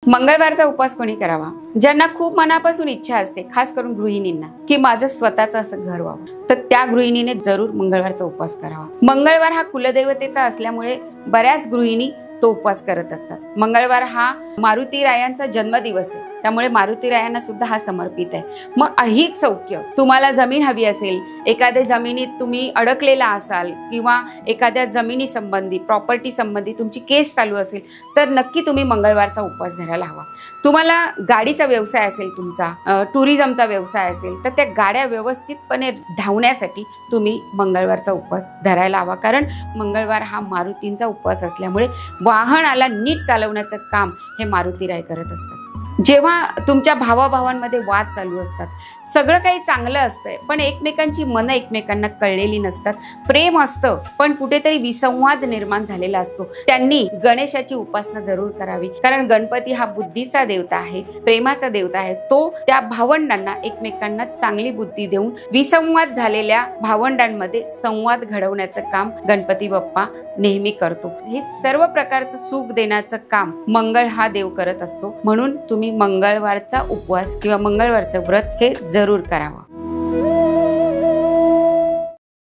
मंगळवारचा उपवास कोणी करावा? ज्यांना खूप मनापासून इच्छा असते, खास करून गृहिणींना, की माझं स्वतःचं असं घर व्हावं, तर त्या गृहिणीने जरूर मंगळवारचा उपवास करावा। मंगळवार हा कुलदैवतेचा असल्यामुळे बऱ्याच गृहिणी तो उपवास करत असतात। मंगळवार हा मारुती रायांचा जन्मदिवस आहे, त्यामुळे मारुती रायांना सुद्धा हा समर्पित आहे। मग ऐहिक सौख्य, तुम्हाला जमीन हवी असेल, एखाद्या जमिनीत तुम्ही अडकलेला असाल किंवा एखाद्या जमिनी संबंधी प्रॉपर्टी संबंधी तुमची केस चालू असेल, तर नक्की तुम्ही मंगळवारचा उपवास धरायला हवा। तुम्हाला गाडीचा व्यवसाय असेल, तुमचा टुरिझमचा व्यवसाय असेल, तर त्या गाड्या व्यवस्थितपणे धावण्यासाठी तुम्ही मंगळवारचा उपवास धरायला हवा, कारण मंगळवार हा मारुतींचा उपवास असल्यामुळे वाहनाला नीट चालवण्याचं काम हे मारुती राय करत असतात। जेव्हा तुमच्या भावाभावांमध्ये वाद चालू असतात, सगळं काही चांगलं असतंय, पण एकमेकांची मनं एकमेकांना कळलेली नसतात, प्रेम असतं पण कुठेतरी विसंवाद निर्माण झालेला असतो, त्यांनी गणेशाची उपासना जरूर करावी, कारण गणपती हा बुद्धीचा देवता आहे, प्रेमाचा देवता आहे। तो त्या भावंडांना एकमेकांना चांगली बुद्धी देऊन विसंवाद झालेल्या भावंडांमध्ये संवाद घडवण्याचं काम गणपती बाप्पा नेहमी करतो। हे सर्व प्रकारचं सुख देण्याचं काम मंगळ हा देव करत असतो, म्हणून तुम्ही मंगळवारचा उपवास किंवा मंगळवारचं व्रत हे जरूर करावं।